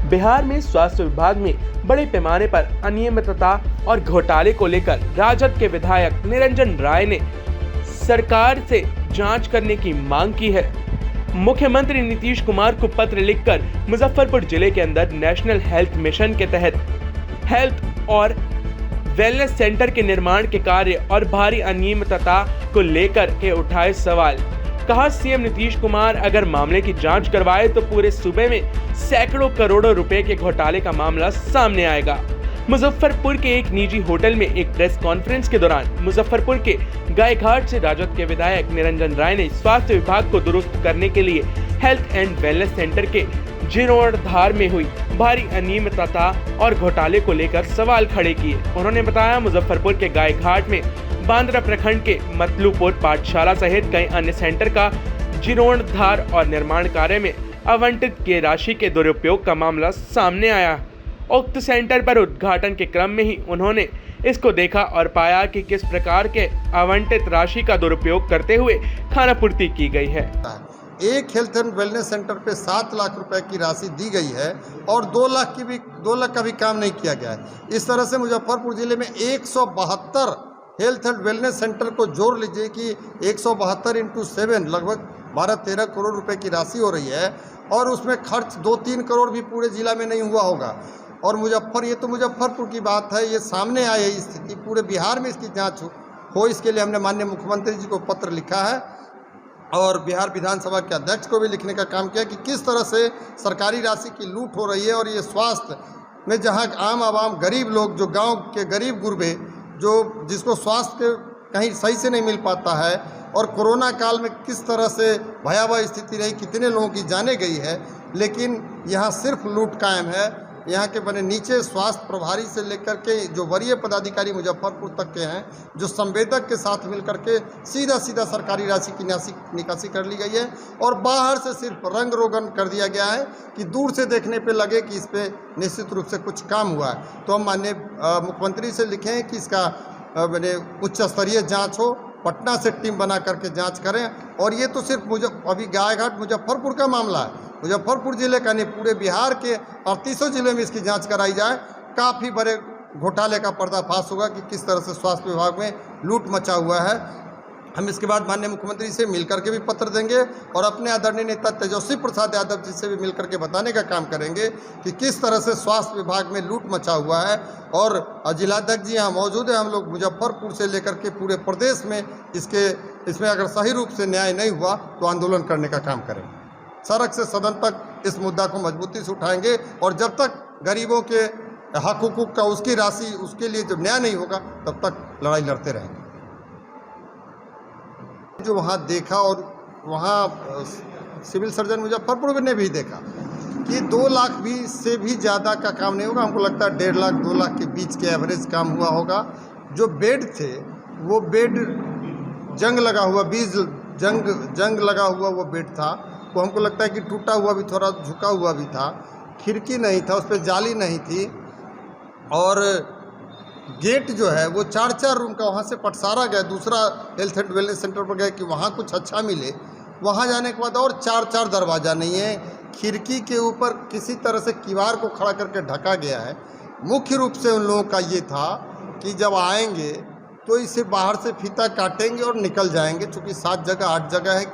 बिहार में स्वास्थ्य विभाग में बड़े पैमाने पर अनियमितता और घोटाले को लेकर राजद के विधायक निरंजन राय ने सरकार से जांच करने की मांग की है। मुख्यमंत्री नीतीश कुमार को पत्र लिखकर मुजफ्फरपुर जिले के अंदर नेशनल हेल्थ मिशन के तहत हेल्थ और वेलनेस सेंटर के निर्माण के कार्य और भारी अनियमितता को लेकर के उठाए सवाल। कहा, सीएम नीतीश कुमार अगर मामले की जांच करवाए तो पूरे सूबे में सैकड़ों करोड़ों रुपए के घोटाले का मामला सामने आएगा। मुजफ्फरपुर के एक निजी होटल में एक प्रेस कॉन्फ्रेंस के दौरान मुजफ्फरपुर के गायघाट से राजद के विधायक निरंजन राय ने स्वास्थ्य विभाग को दुरुस्त करने के लिए हेल्थ एंड वेलनेस सेंटर के जीर्णोद्धार में हुई भारी अनियमितता और घोटाले को लेकर सवाल खड़े किए। उन्होंने बताया, मुजफ्फरपुर के गायघाट में बांद्रा प्रखंड के मतलूपुर पाठशाला सहित कई अन्य सेंटर का जीर्णोद्धार और निर्माण कार्य में आवंटित की राशि के दुरुपयोग का मामला सामने आया। उक्त सेंटर पर उद्घाटन के क्रम में ही उन्होंने इसको देखा और पाया कि किस प्रकार के आवंटित राशि का दुरुपयोग करते हुए खानापूर्ति की गई है। एक हेल्थ एंड वेलनेस सेंटर पे 7 लाख रुपए की राशि दी गई है और 2 लाख का भी काम नहीं किया गया है। इस तरह से मुजफ्फरपुर जिले में 172 हेल्थ एंड वेलनेस सेंटर को जोड़ लीजिए कि 172 × 7 लगभग 12-13 करोड़ रुपए की राशि हो रही है और उसमें खर्च 2-3 करोड़ भी पूरे जिला में नहीं हुआ होगा। और ये तो मुजफ्फरपुर की बात है, ये सामने आई है स्थिति, पूरे बिहार में इसकी जांच हो इसके लिए हमने माननीय मुख्यमंत्री जी को पत्र लिखा है और बिहार विधानसभा के अध्यक्ष को भी लिखने का काम किया कि किस तरह से सरकारी राशि की लूट हो रही है। और ये स्वास्थ्य में जहां आम आवाम गरीब लोग, जो गांव के गरीब गुरबे, जो जिसको स्वास्थ्य कहीं सही से नहीं मिल पाता है, और कोरोना काल में किस तरह से भयावह स्थिति रही, कितने लोगों की जाने गई है, लेकिन यहाँ सिर्फ लूट कायम है। यहाँ के बने नीचे स्वास्थ्य प्रभारी से लेकर के जो वरीय पदाधिकारी मुजफ्फरपुर तक के हैं, जो संवेदक के साथ मिलकर के सीधा सरकारी राशि की निकासी कर ली गई है और बाहर से सिर्फ रंग रोगन कर दिया गया है कि दूर से देखने पे लगे कि इस पे निश्चित रूप से कुछ काम हुआ है। तो हम माननीय मुख्यमंत्री से लिखें कि इसका उच्च स्तरीय जाँच हो, पटना से टीम बना करके जांच करें। और ये तो सिर्फ अभी गायघाट मुजफ्फरपुर का मामला है, मुजफ्फरपुर जिले का नहीं, पूरे बिहार के 38 जिले में इसकी जांच कराई जाए, काफ़ी बड़े घोटाले का पर्दाफाश होगा कि किस तरह से स्वास्थ्य विभाग में लूट मचा हुआ है। हम इसके बाद माननीय मुख्यमंत्री से मिलकर के भी पत्र देंगे और अपने आदरणीय नेता तेजस्वी प्रसाद यादव जी से भी मिलकर के बताने का काम करेंगे कि किस तरह से स्वास्थ्य विभाग में लूट मचा हुआ है। और जिलाध्यक्ष जी यहाँ मौजूद है, हम लोग मुजफ्फरपुर से लेकर के पूरे प्रदेश में इसमें अगर सही रूप से न्याय नहीं हुआ तो आंदोलन करने का काम करेंगे। सड़क से सदन तक इस मुद्दा को मजबूती से उठाएंगे और जब तक गरीबों के हक हुकूक का उसकी राशि उसके लिए जब न्याय नहीं होगा तब तक लड़ाई लड़ते रहेंगे। जो वहाँ देखा और वहाँ सिविल सर्जन मुजफ्फरपुर ने भी देखा कि 2 लाख भी से भी ज़्यादा का काम नहीं होगा। हमको लगता है 1.5 लाख 2 लाख के बीच के एवरेज काम हुआ होगा। जो बेड थे वो बेड जंग लगा हुआ, जंग लगा हुआ वो बेड था, वो हमको लगता है कि टूटा हुआ भी, थोड़ा झुका हुआ भी था, खिड़की नहीं था, उस पर जाली नहीं थी और गेट जो है वो 4-4 रूम का, वहाँ से पटसारा गए, दूसरा हेल्थ एंड वेलनेस सेंटर पर गए कि वहाँ कुछ अच्छा मिले। वहाँ जाने के बाद और 4-4 दरवाज़ा नहीं है, खिड़की के ऊपर किसी तरह से किवाड़ को खड़ा करके ढका गया है। मुख्य रूप से उन लोगों का ये था कि जब आएंगे तो इसे बाहर से फीता काटेंगे और निकल जाएंगे, चूँकि 7 जगह 8 जगह है,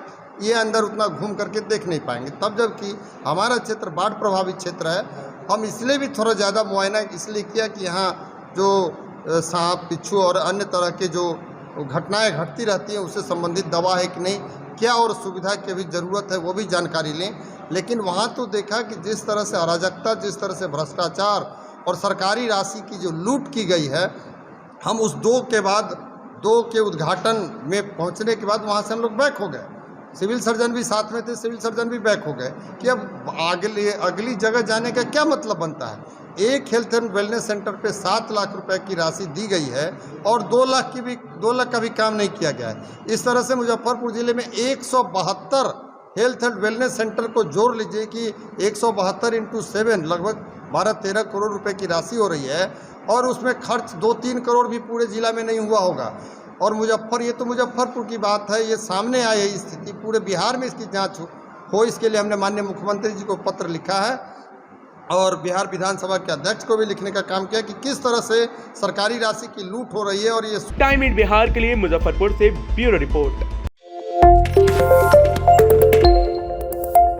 ये अंदर उतना घूम करके देख नहीं पाएंगे। तब जबकि हमारा क्षेत्र बाढ़ प्रभावित क्षेत्र है, हम इसलिए भी थोड़ा ज़्यादा मुआयना इसलिए किया कि यहाँ जो सांप बिच्छू और अन्य तरह के जो घटनाएं घटती रहती हैं उससे संबंधित दवा है कि नहीं, क्या और सुविधा की भी ज़रूरत है वो भी जानकारी लें। लेकिन वहाँ तो देखा कि जिस तरह से अराजकता, जिस तरह से भ्रष्टाचार और सरकारी राशि की जो लूट की गई है, हम उस 2 के उद्घाटन में पहुँचने के बाद वहाँ से हम लोग बैक हो गए। सिविल सर्जन भी साथ में थे, सिविल सर्जन भी बैक हो गए कि अब अगली जगह जाने का क्या मतलब बनता है। एक हेल्थ एंड वेलनेस सेंटर पे 7 लाख रुपए की राशि दी गई है और 2 लाख का भी काम नहीं किया गया है। इस तरह से मुजफ्फरपुर जिले में 172 हेल्थ एंड वेलनेस सेंटर को जोड़ लीजिए कि 172 × 7 लगभग 12-13 करोड़ रुपए की राशि हो रही है और उसमें खर्च 2-3 करोड़ भी पूरे जिला में नहीं हुआ होगा। और ये तो मुजफ्फरपुर की बात है, ये सामने आई है स्थिति, पूरे बिहार में इसकी जांच हो इसके लिए हमने माननीय मुख्यमंत्री जी को पत्र लिखा है और बिहार विधानसभा के अध्यक्ष को भी लिखने का काम किया कि किस तरह से सरकारी राशि की लूट हो रही है। और ये टाइम इन बिहार के लिए मुजफ्फरपुर से ब्यूरो रिपोर्ट।